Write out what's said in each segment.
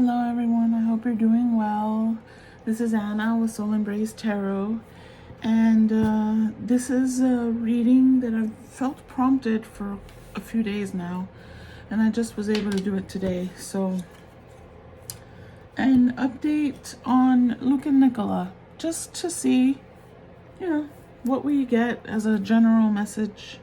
Hello everyone, I hope you're doing well. This is Anna with Soul Embrace Tarot, and this is a reading that I've felt prompted for a few days now, and I just was able to do it today. So, an update on Luke and Nicola, just to see, what we get as a general message.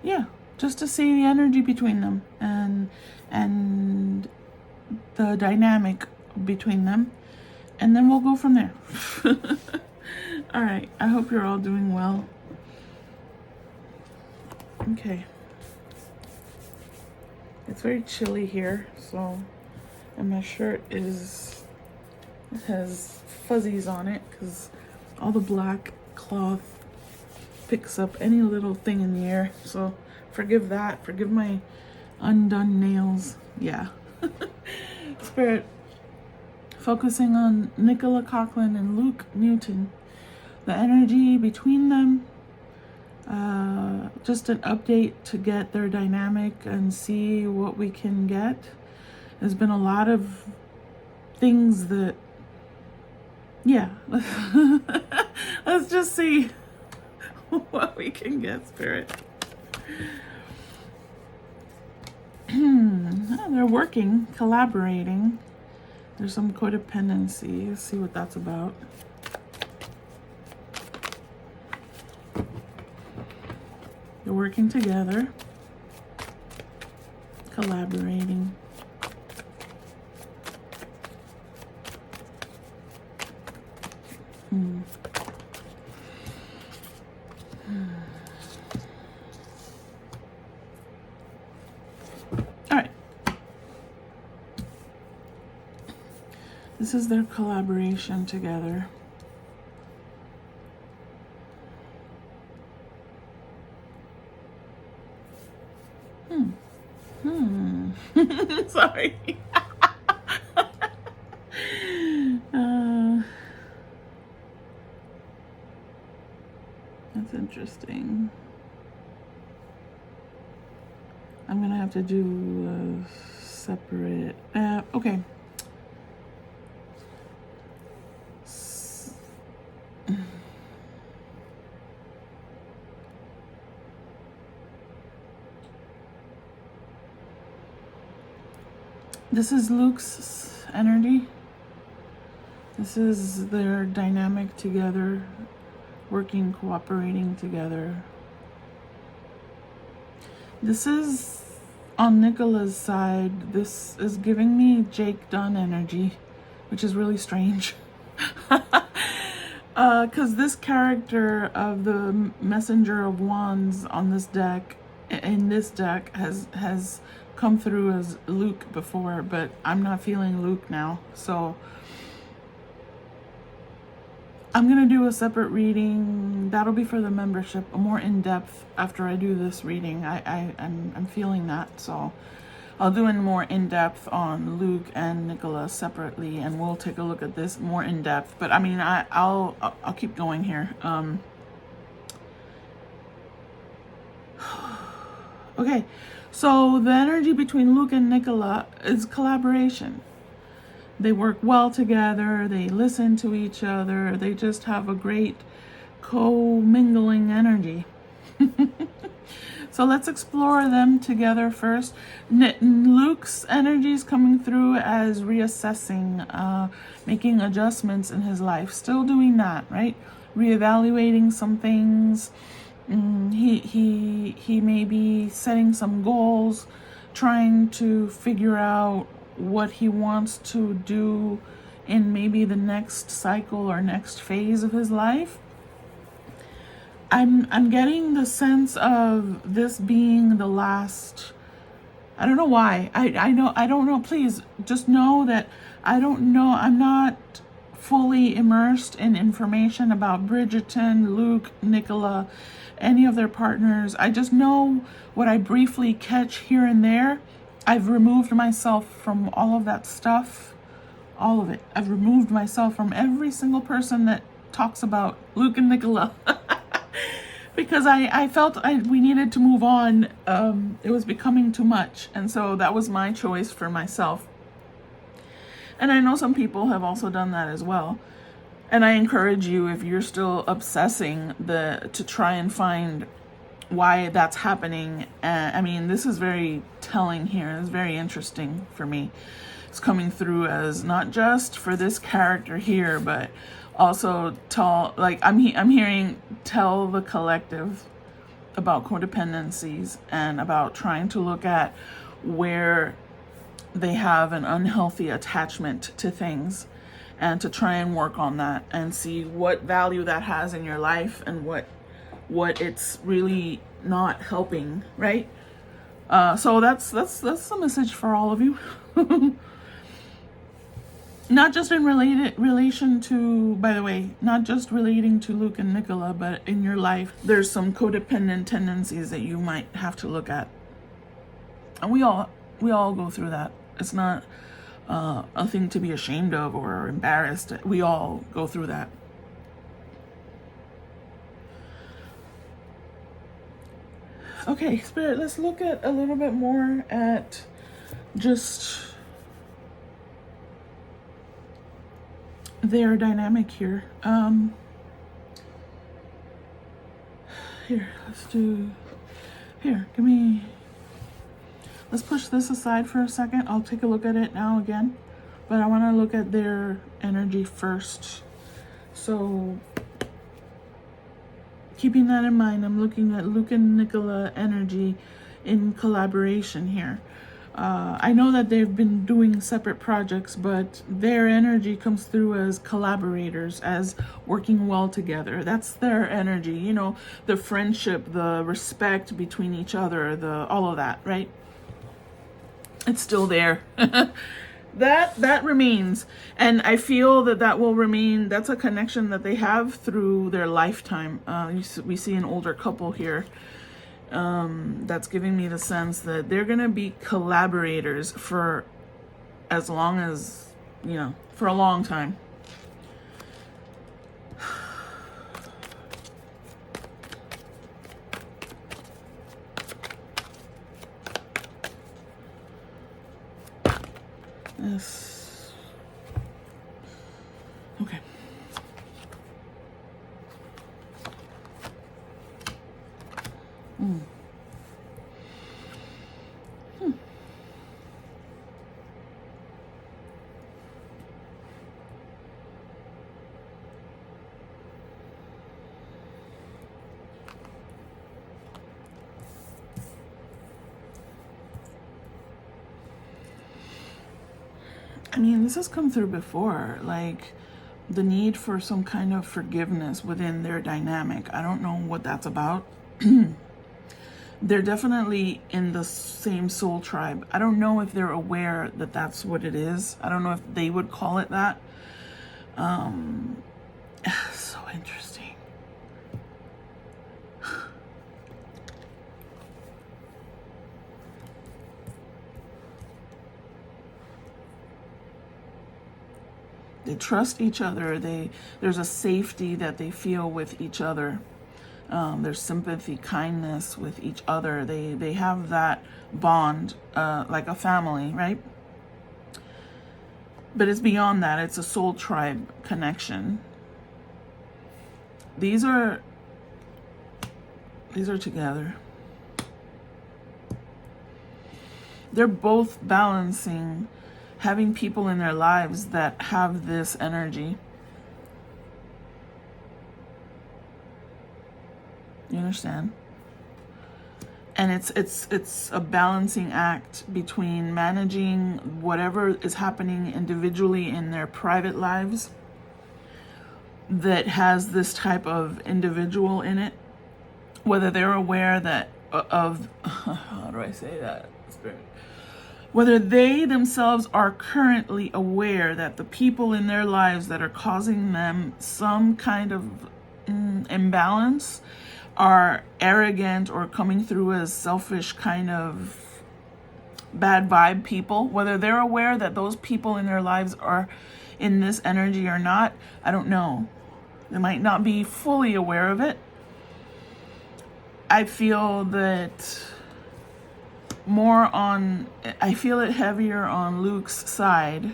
Yeah, just to see the energy between them and the dynamic between them, and then we'll go from there. All right, I hope you're all doing well. Okay, it's very chilly here, so, and my shirt has fuzzies on it because all the black cloth picks up any little thing in the air, so forgive that. Forgive my undone nails. Yeah. Spirit, focusing on Nicola Coughlin and Luke Newton, the energy between them, just an update to get their dynamic and see what we can get. There's been a lot of things that, yeah. Let's just see what we can get, Spirit. They're working, collaborating. There's some codependency. Let's see what that's about. They're working together, collaborating. This is their collaboration together. Sorry. That's interesting. I'm gonna have to do a separate. Okay. This is Luke's energy. This is their dynamic together, working, cooperating together. This is on Nicola's side. This is giving me Jake Dunn energy, which is really strange. Because this character of the Messenger of Wands on this deck, in this deck, has come through as Luke before, but I'm not feeling Luke now. So I'm gonna do a separate reading. That'll be for the membership, a more in-depth after I do this reading. I'm feeling that, so I'll do a more in-depth on Luke and Nicola separately, and we'll take a look at this more in-depth. But I mean, I'll keep going here. Okay, so the energy between Luke and Nicola is collaboration. They work well together, they listen to each other, they just have a great co-mingling energy. So let's explore them together first. Luke's energy is coming through as reassessing, making adjustments in his life. Still doing that, right? Reevaluating some things. He may be setting some goals, trying to figure out what he wants to do in maybe the next cycle or next phase of his life. I'm getting the sense of this being the last. I don't know why. I don't know. Please just know that I don't know. I'm not fully immersed in information about Bridgerton, Luke, Nicola, any of their partners. I just know what I briefly catch here and there. I've removed myself from all of that stuff, all of it. I've removed myself from every single person that talks about Luke and Nicola. because I felt we needed to move on. It was becoming too much, and so that was my choice for myself. And I know some people have also done that as well. And I encourage you, if you're still obsessing, to try and find why that's happening. I mean, this is very telling here. It's very interesting for me. It's coming through as not just for this character here, but also I'm hearing tell the collective about codependencies and about trying to look at where they have an unhealthy attachment to things, and to try and work on that and see what value that has in your life and what it's really not helping, right? So that's a message for all of you. Not just in relation to, by the way, not just relating to Luke and Nicola, but in your life, there's some codependent tendencies that you might have to look at. And we all go through that. It's not a thing to be ashamed of or embarrassed. We all go through that. Okay, Spirit, let's look at a little bit more at just their dynamic here. Let's push this aside for a second. I'll take a look at it now again, but I want to look at their energy first. So keeping that in mind, I'm looking at Luke and Nicola energy in collaboration here. I know that they've been doing separate projects, but their energy comes through as collaborators, as working well together. That's their energy, you know, the friendship, the respect between each other, all of that, right? It's still there. That remains, and I feel that will remain. That's a connection that they have through their lifetime. We see an older couple here. That's giving me the sense that they're gonna be collaborators for as long as, for a long time. Yes. Okay. I mean, this has come through before, like the need for some kind of forgiveness within their dynamic. I don't know what that's about. They're definitely in the same soul tribe. I don't know if they're aware that that's what it is. I don't know if they would call it that. So interesting. They trust each other. There's a safety that they feel with each other. There's sympathy, kindness with each other. They have that bond, like a family, right? But it's beyond that. It's a soul tribe connection. These are together. They're both balancing having people in their lives that have this energy. You understand? And it's a balancing act between managing whatever is happening individually in their private lives that has this type of individual in it, whether they're aware that how do I say that, Spirit? Whether they themselves are currently aware that the people in their lives that are causing them some kind of imbalance are arrogant or coming through as selfish, kind of bad vibe people, whether they're aware that those people in their lives are in this energy or not, I don't know. They might not be fully aware of it, I feel that I feel it heavier on Luke's side,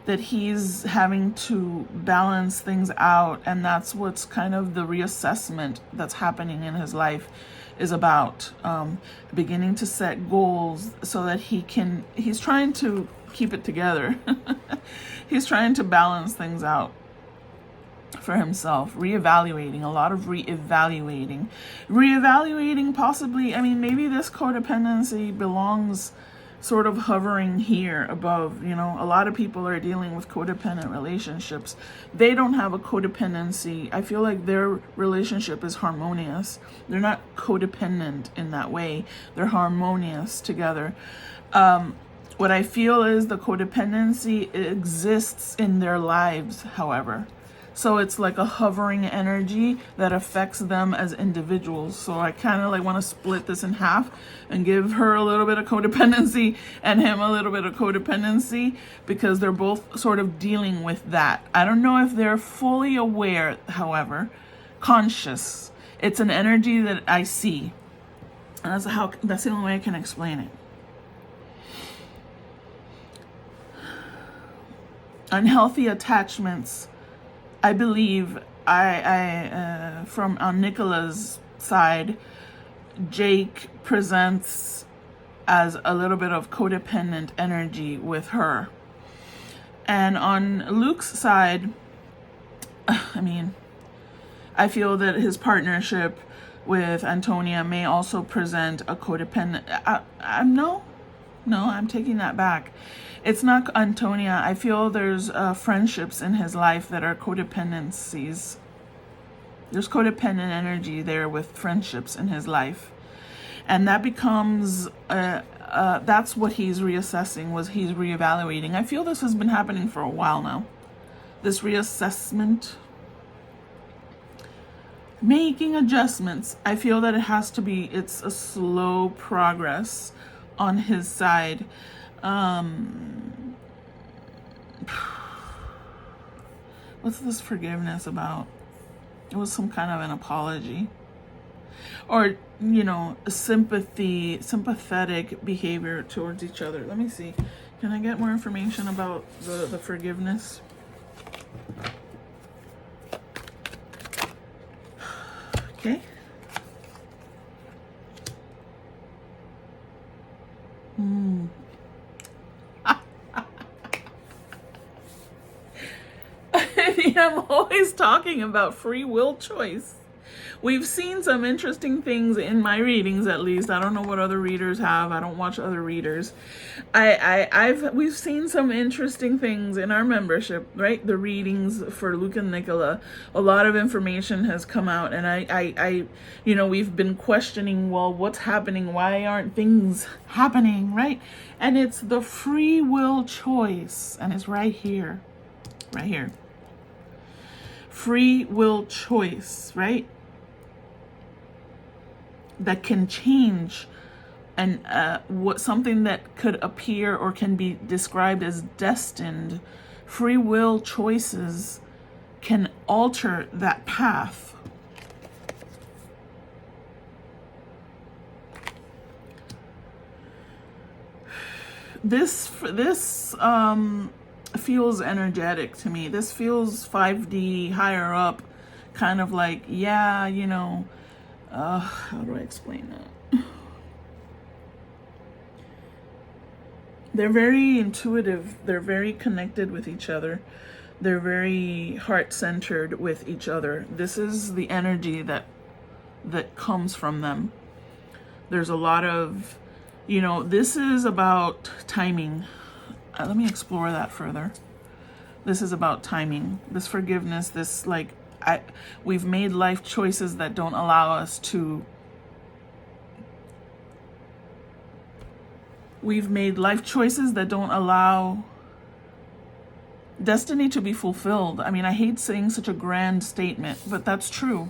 that he's having to balance things out, and that's what's kind of the reassessment that's happening in his life is about, beginning to set goals so that he's trying to keep it together. He's trying to balance things out for himself, reevaluating, a lot of reevaluating possibly. I mean, maybe this codependency belongs sort of hovering here above. A lot of people are dealing with codependent relationships. They don't have a codependency. I feel like their relationship is harmonious. They're not codependent in that way. They're harmonious together. What I feel is the codependency exists in their lives, however. So it's like a hovering energy that affects them as individuals. So I kind of like want to split this in half and give her a little bit of codependency and him a little bit of codependency, because they're both sort of dealing with that. I don't know if they're fully aware, however, conscious. It's an energy that I see. And that's the only way I can explain it. Unhealthy attachments. I believe from on Nicola's side, Jake presents as a little bit of codependent energy with her. And on Luke's side, I mean, I feel that his partnership with Antonia may also present a codependent. No, I'm taking that back. It's not Antonia. I feel there's friendships in his life that are codependencies. There's codependent energy there with friendships in his life. And that becomes, that's what he's reassessing, he's reevaluating. I feel this has been happening for a while now. This reassessment. Making adjustments. I feel that it's a slow progress on his side. What's this forgiveness about? It was some kind of an apology, or sympathetic behavior towards each other. Let me see. Can I get more information about the forgiveness? Okay. I'm always talking about free will choice. We've seen some interesting things in my readings, at least. I don't know what other readers have. I don't watch other readers. We've seen some interesting things in our membership, right? The readings for Luke and Nicola. A lot of information has come out, and we've been questioning, well, what's happening? Why aren't things happening, right? And it's the free will choice, and it's right here. Free will choice, right? That can change, and something that could appear or can be described as destined. Free will choices can alter that path. This feels energetic to me. This feels 5D, higher up, kind of like, how do I explain that? They're very intuitive. They're very connected with each other. They're very heart-centered with each other. This is the energy that comes from them. There's a lot of, this is about timing. Let me explore that further. This is about timing. This forgiveness, we've made life choices that don't allow us to. We've made life choices that don't allow destiny to be fulfilled. I mean, I hate saying such a grand statement, but that's true.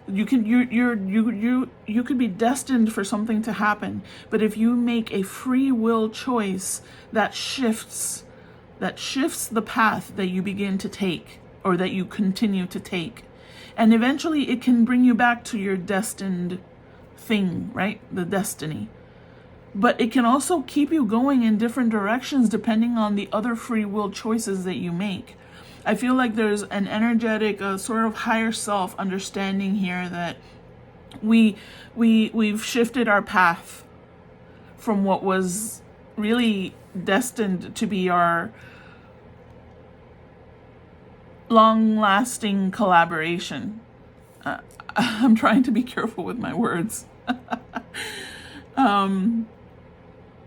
You could be destined for something to happen, but if you make a free will choice, that shifts the path that you begin to take, or that you continue to take. And eventually it can bring you back to your destined thing, right? The destiny. But it can also keep you going in different directions depending on the other free will choices that you make. I feel like there's an energetic, sort of higher self understanding here that we've shifted our path from what was really destined to be our long-lasting collaboration. I'm trying to be careful with my words.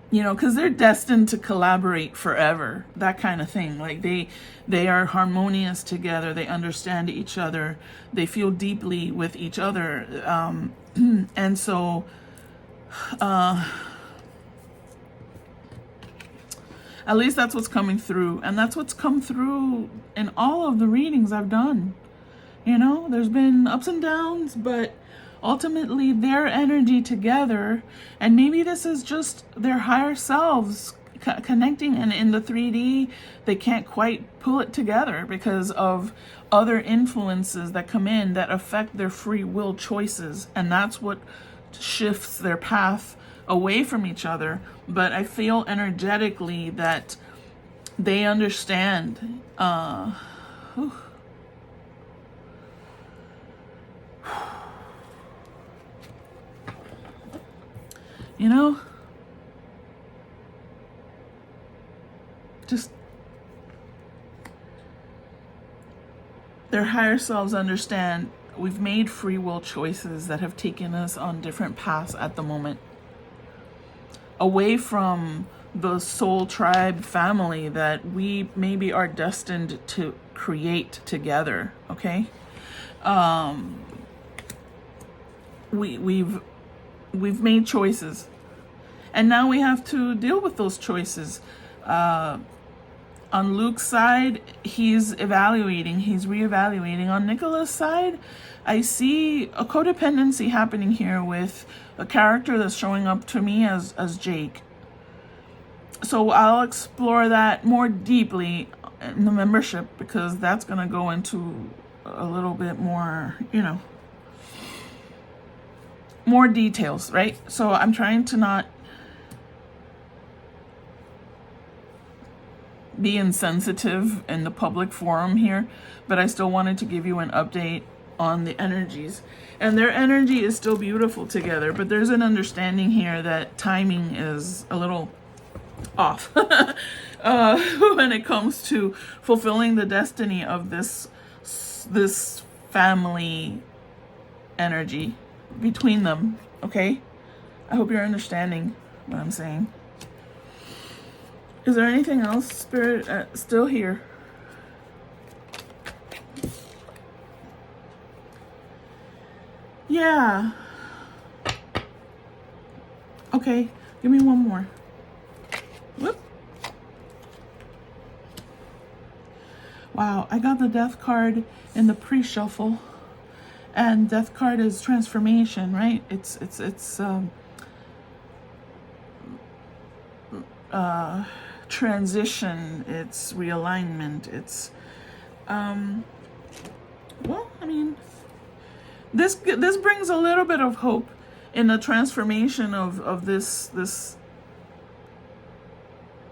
Because they're destined to collaborate forever, that kind of thing. Like they are harmonious together. They understand each other. They feel deeply with each other. And so, at least that's what's coming through. And that's what's come through in all of the readings I've done. There's been ups and downs, but ultimately their energy together, and maybe this is just their higher selves connecting, and in the 3D they can't quite pull it together because of other influences that come in that affect their free will choices, and that's what shifts their path away from each other. But I feel energetically that they understand. Just their higher selves understand we've made free will choices that have taken us on different paths at the moment, away from the soul tribe family that we maybe are destined to create together. Okay, we've made choices, and now we have to deal with those choices. On Luke's side, he's reevaluating. On Nicola's side, I see a codependency happening here with a character that's showing up to me as Jake. So I'll explore that more deeply in the membership, because that's going to go into a little bit more, more details, right? So I'm trying to not be insensitive in the public forum here, but I still wanted to give you an update on the energies. And their energy is still beautiful together, but there's an understanding here that timing is a little off when it comes to fulfilling the destiny of this family energy between them. Okay, I hope you're understanding what I'm saying. Is there anything else, Spirit? Still here. Yeah. Okay, give me one more. Whoop. Wow, I got the Death card in the pre-shuffle, and Death card is transformation, right? It's transition, it's realignment, it's well, I mean, this brings a little bit of hope in the transformation of this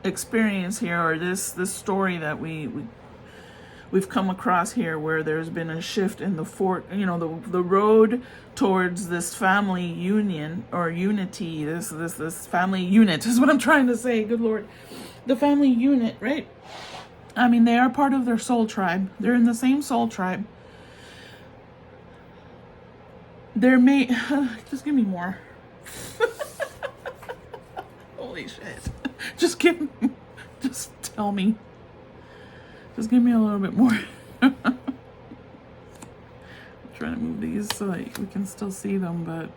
experience here, or this story that we've come across here, where there's been a shift in the the road towards this family union or unity, this family unit is what I'm trying to say. Good Lord. The family unit, right? I mean, they are part of their soul tribe. They're in the same soul tribe. They're made. Just give me more. Holy shit. Just tell me. Just give me a little bit more. I'm trying to move these so that we can still see them, but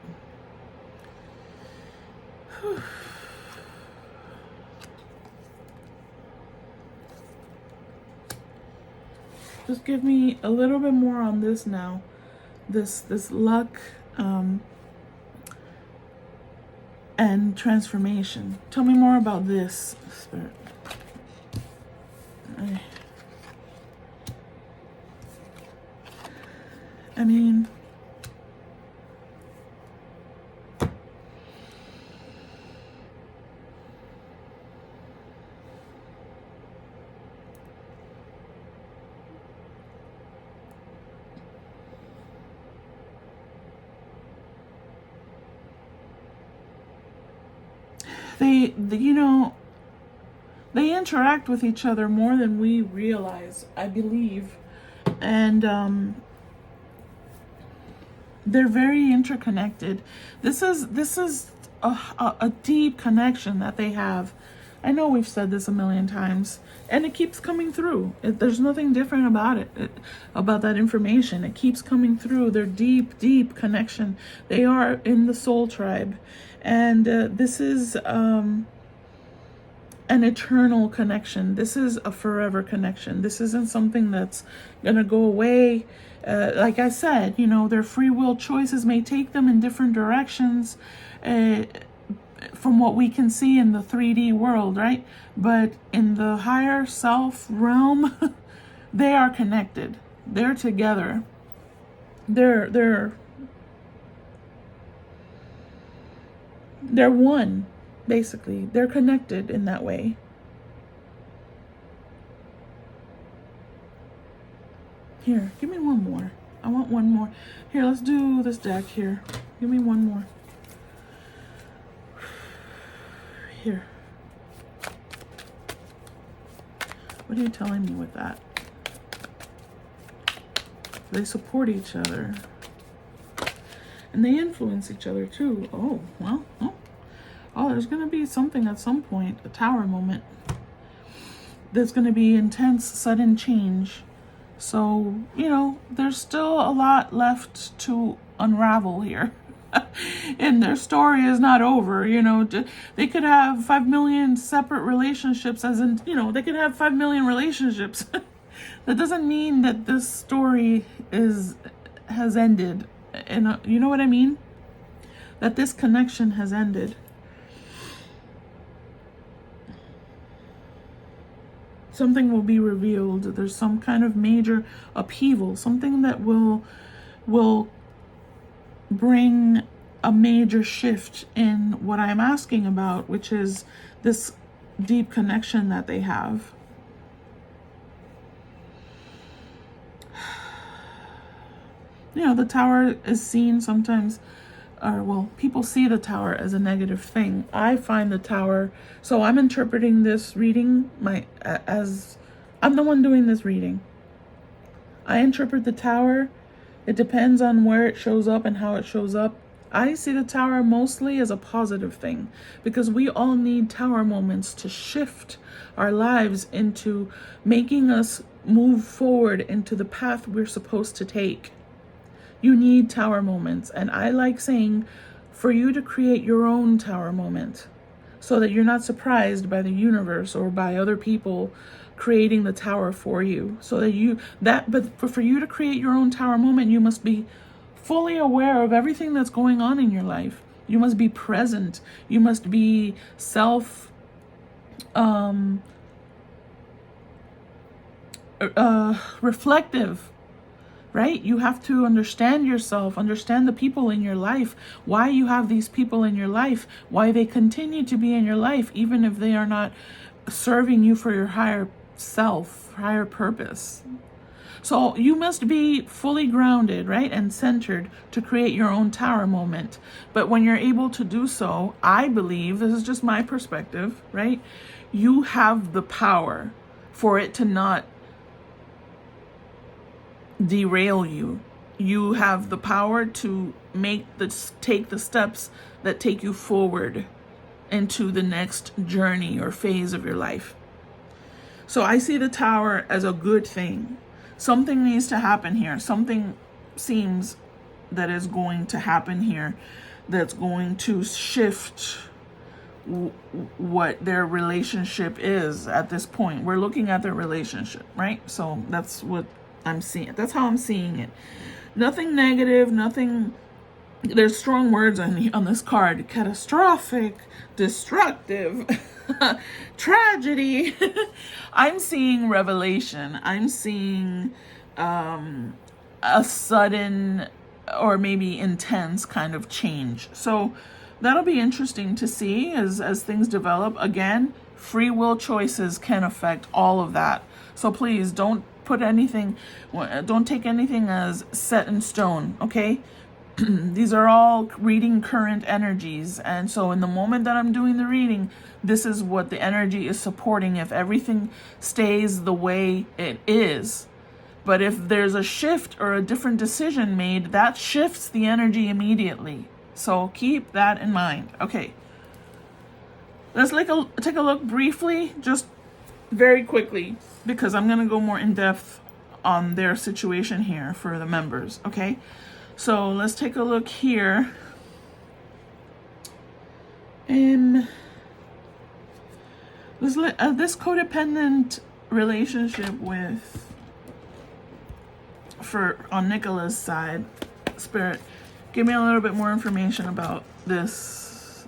just give me a little bit more on this now. This luck and transformation. Tell me more about this, Spirit. I mean, you know, they interact with each other more than we realize, I believe. And they're very interconnected. This is a deep connection that they have. I know we've said this a million times, and it keeps coming through. There's nothing different about it, about that information. It keeps coming through. Their deep, deep connection. They are in the soul tribe, and this is an eternal connection. This is a forever connection. This isn't something that's gonna go away. Like I said, you know, their free will choices may take them in different directions. From what we can see in the 3D world, right? But in the higher self realm, they are connected. They're together. They're one, basically. They're connected in that way. Here, give me one more. I want one more. Here, let's do this deck here. Give me one more. Here. What are you telling me with that? They support each other. And they influence each other too. Oh, well. Oh, there's going to be something at some point, a tower moment. There's going to be intense, sudden change. So, you know, there's still a lot left to unravel here. And their story is not over. You know, they could have 5 million separate relationships, as in, you know, they could have 5 million relationships. That doesn't mean that this story has ended. And you know what I mean? That this connection has ended. Something will be revealed. There's some kind of major upheaval, something that will bring a major shift in what I'm asking about, which is this deep connection that they have. You know, the tower is seen sometimes, or well, people see the tower as a negative thing. I find the tower, so I'm interpreting this reading as I'm the one doing this reading. I interpret the tower. It depends on where it shows up and how it shows up. I see the tower mostly as a positive thing, because we all need tower moments to shift our lives into making us move forward into the path we're supposed to take. You need tower moments, and I like saying for you to create your own tower moment so that you're not surprised by the universe or by other people creating the tower for you. So that but for you to create your own tower moment, you must be fully aware of everything that's going on in your life. You must be present. You must be reflective, right? You have to understand yourself, understand the people in your life, why you have these people in your life, why they continue to be in your life, even if they are not serving you for your higher self, higher purpose. So you must be fully grounded, right, and centered to create your own tower moment. But when you're able to do so, I believe, this is just my perspective, right, you have the power for it to not derail you. You have the power to take the steps that take you forward into the next journey or phase of your life. So I see the tower as a good thing. Something needs to happen here. Something seems that is going to happen here that's going to shift what their relationship is at this point. We're looking at their relationship, right? So that's what I'm seeing. That's how I'm seeing it. Nothing negative, nothing. There's strong words on this card. Catastrophic, destructive, tragedy. I'm seeing revelation. I'm seeing a sudden or maybe intense kind of change. So that'll be interesting to see as things develop. Again, free will choices can affect all of that. So please don't take anything as set in stone, okay? These are all reading current energies. And so in the moment that I'm doing the reading, this is what the energy is supporting if everything stays the way it is. But if there's a shift or a different decision made, that shifts the energy immediately. So keep that in mind. Okay. Let's take a look briefly, just very quickly, because I'm going to go more in depth on their situation here for the members. Okay. So let's take a look here. This codependent relationship on Nicola's side, Spirit, give me a little bit more information about this.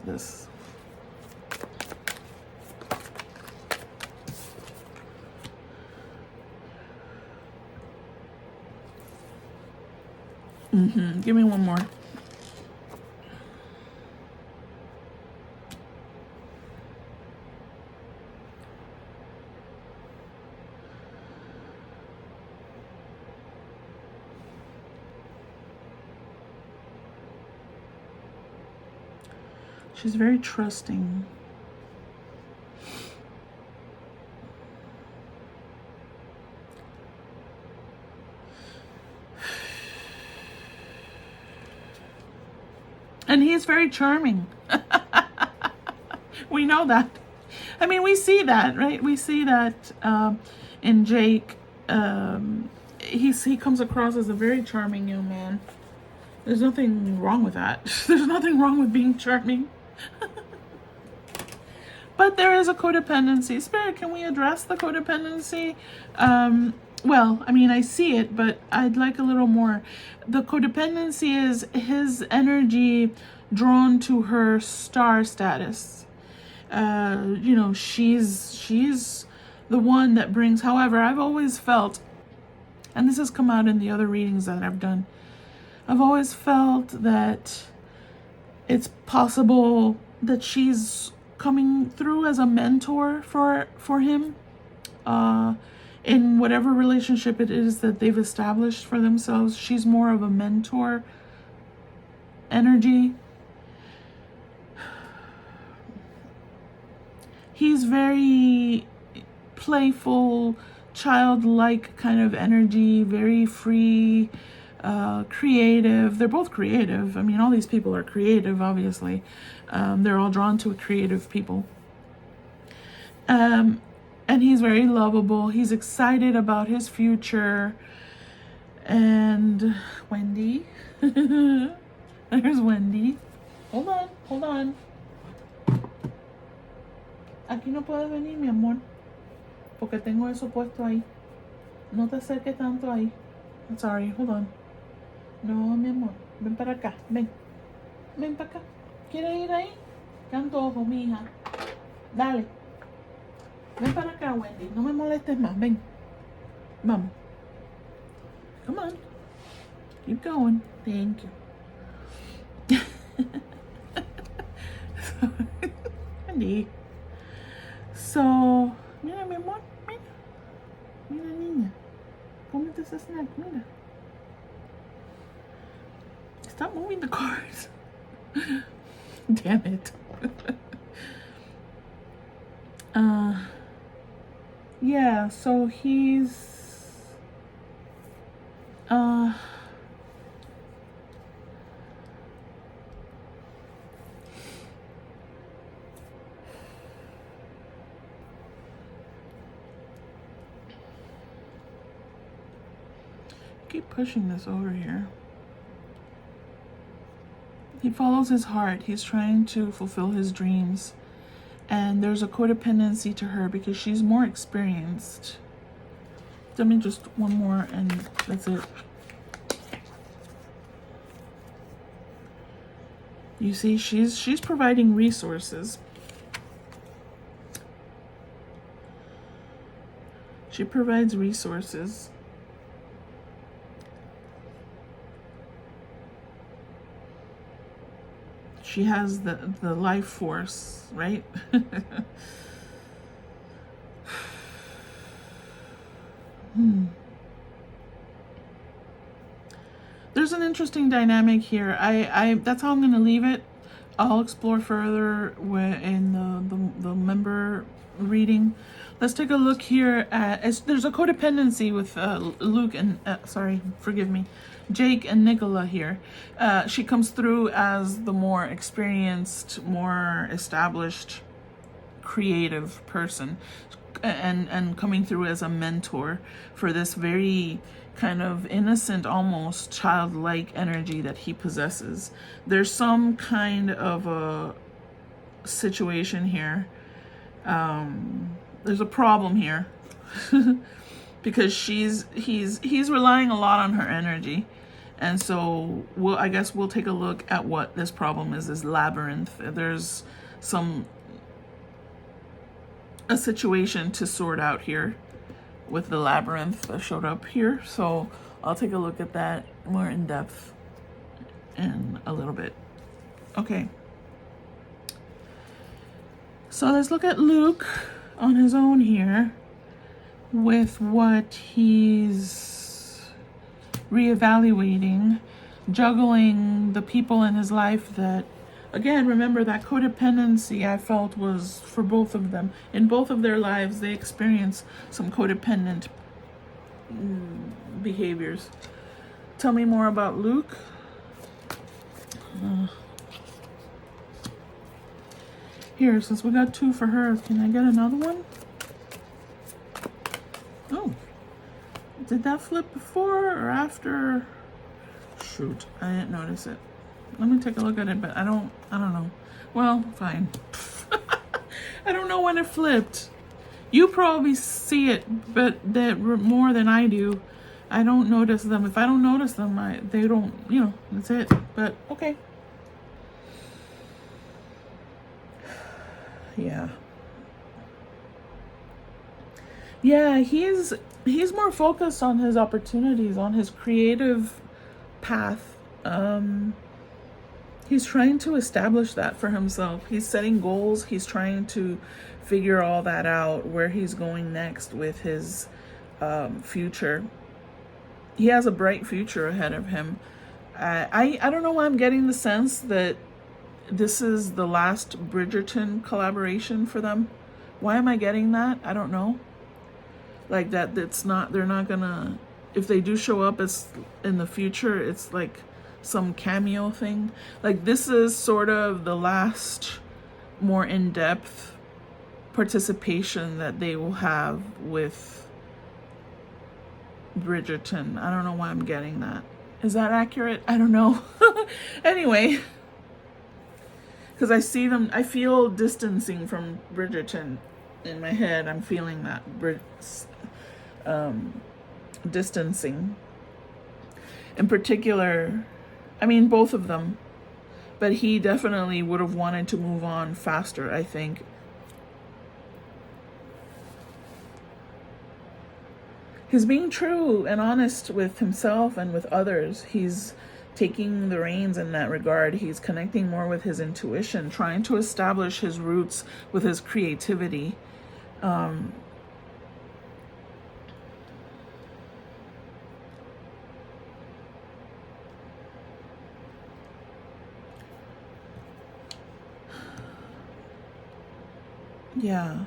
Give me one more. She's very trusting. And he's very charming. We know that. I mean, we see that, right? We see that in Jake. He comes across as a very charming young man. There's nothing wrong with that. There's nothing wrong with being charming. But there is a codependency. Spirit, can we address the codependency? Well, I mean, I see it, but I'd like a little more. The codependency is his energy drawn to her star status. She's the one that brings. However, I've always felt, and this has come out in the other readings that I've done, I've always felt that it's possible that she's coming through as a mentor for him. In whatever relationship it is that they've established for themselves, she's more of a mentor energy. He's very playful, childlike kind of energy, very free, creative. They're both creative. I mean, all these people are creative, obviously. They're all drawn to creative people. And he's very lovable. He's excited about his future. And Wendy. There's Wendy. Hold on. Aquí no puedes venir, mi amor. Porque tengo eso puesto ahí. No te acerques tanto ahí. I'm sorry, hold on. No, mi amor. Ven para acá. Ven para acá. ¿Quieres ir ahí? Canto ojo, mi hija. Dale. Ven para acá, Wendy. No me molestes más. Ven. Vamos. Come on. Keep going. Thank you. Wendy. So, mira, mi amor. Mira, niña. Cómete ese snack. Mira. Stop moving the cars. Damn it. Yeah, so he's keep pushing this over here. He follows his heart. He's trying to fulfill his dreams. And there's a codependency to her because she's more experienced. Let me just one more and that's it. You see, she's providing resources. She provides resources. She has the life force, right? There's an interesting dynamic here. That's how I'm going to leave it. I'll explore further in the member reading. Let's take a look here at, there's a codependency with Luke and, sorry, forgive me, Jake and Nicola here. She comes through as the more experienced, more established, creative person, and coming through as a mentor for this very kind of innocent, almost childlike energy that he possesses. There's some kind of a situation here. There's a problem here because he's relying a lot on her energy, and so I guess we'll take a look at what this problem is. This labyrinth. There's a situation to sort out here with the labyrinth that showed up here. So I'll take a look at that more in depth in a little bit. Okay. So let's look at Luke on his own here with what he's reevaluating, juggling the people in his life that, again, remember that codependency I felt was for both of them. In both of their lives, they experience some codependent behaviors. Tell me more about Luke. Here, since we got 2 for her, can I get another one? Oh, did that flip before or after? Shoot, I didn't notice it. Let me take a look at it, but I don't know. Well, fine. I don't know when it flipped. You probably see it, but that more than I do. I don't notice them. If I don't notice them, they don't, that's it. But okay. Yeah. Yeah, he's more focused on his opportunities, on his creative path. He's trying to establish that for himself. He's setting goals. He's trying to figure all that out, where he's going next with his future. He has a bright future ahead of him. I don't know why I'm getting the sense that this is the last Bridgerton collaboration for them. Why am I getting that? I don't know. Like that, they're not gonna, if they do show up as in the future, it's like some cameo thing. Like this is sort of the last more in-depth participation that they will have with Bridgerton. I don't know why I'm getting that. Is that accurate? I don't know. Anyway, because I see them, I feel distancing from Bridgerton in my head. I'm feeling that distancing. In particular, I mean, both of them, but he definitely would have wanted to move on faster, I think. He's being true and honest with himself and with others. He's taking the reins in that regard. He's connecting more with his intuition, trying to establish his roots with his creativity. Yeah.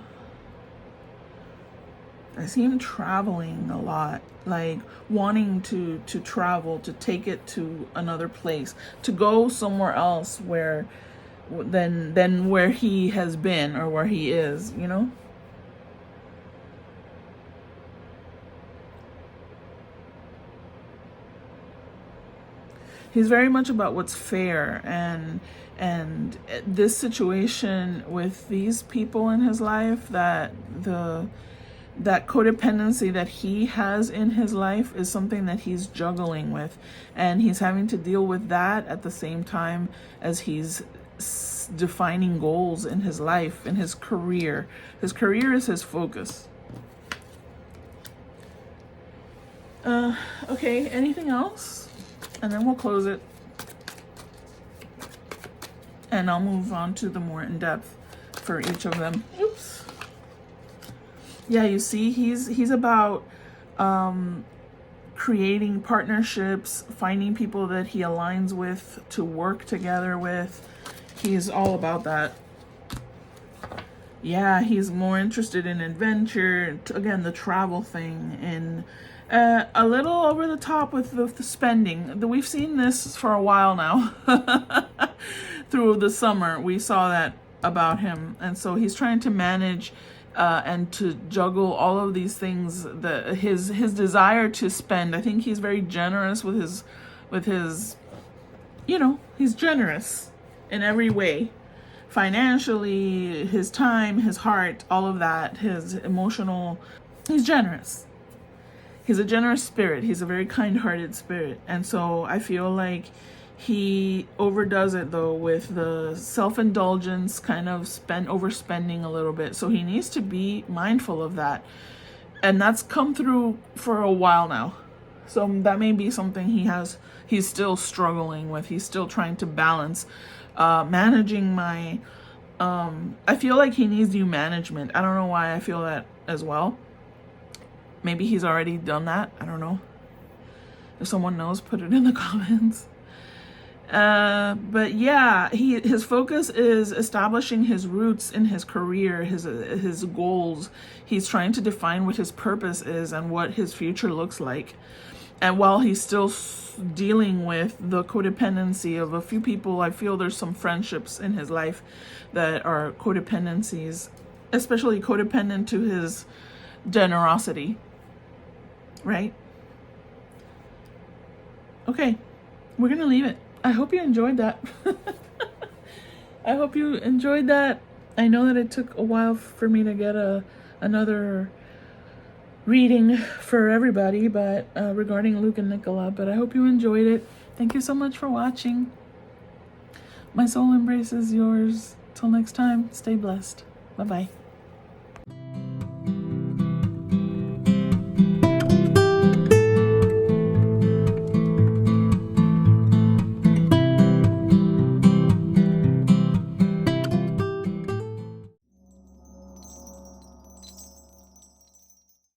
I see him traveling a lot, like wanting to travel, to take it to another place, to go somewhere else where than where he has been or where he is, you know? He's very much about what's fair, and this situation with these people in his life, that codependency that he has in his life is something that he's juggling with, and he's having to deal with that at the same time as he's defining goals in his life, in his career. His career is his focus. Okay, anything else? And then we'll close it. And I'll move on to the more in-depth for each of them. Oops. Yeah, you see, he's about creating partnerships, finding people that he aligns with to work together with. He's all about that. Yeah, he's more interested in adventure, again, the travel thing, and a little over the top with the spending. We've seen this for a while now. Through the summer, we saw that about him, and so he's trying to manage and to juggle all of these things. His desire to spend. I think he's very generous with his, he's generous in every way. Financially, his time, his heart, all of that, his emotional, he's generous. He's a generous spirit. He's a very kind-hearted spirit. And so I feel like he overdoes it though with the self-indulgence, kind of overspending a little bit. So he needs to be mindful of that. And that's come through for a while now. So that may be something he's still struggling with. He's still trying to balance. Managing my, I feel like he needs new management. I don't know why I feel that as well. Maybe he's already done that. I don't know. If someone knows, put it in the comments. But yeah, his focus is establishing his roots in his career, his goals. He's trying to define what his purpose is and what his future looks like. And while he's still dealing with the codependency of a few people, I feel there's some friendships in his life that are codependencies, especially codependent to his generosity, right? Okay, we're gonna leave it. I hope you enjoyed that. I hope you enjoyed that. I know that it took a while for me to get another reading for everybody, but regarding Luke and Nicola, but I hope you enjoyed it. Thank you so much for watching. My soul embraces yours. Till next time, stay blessed. Bye-bye.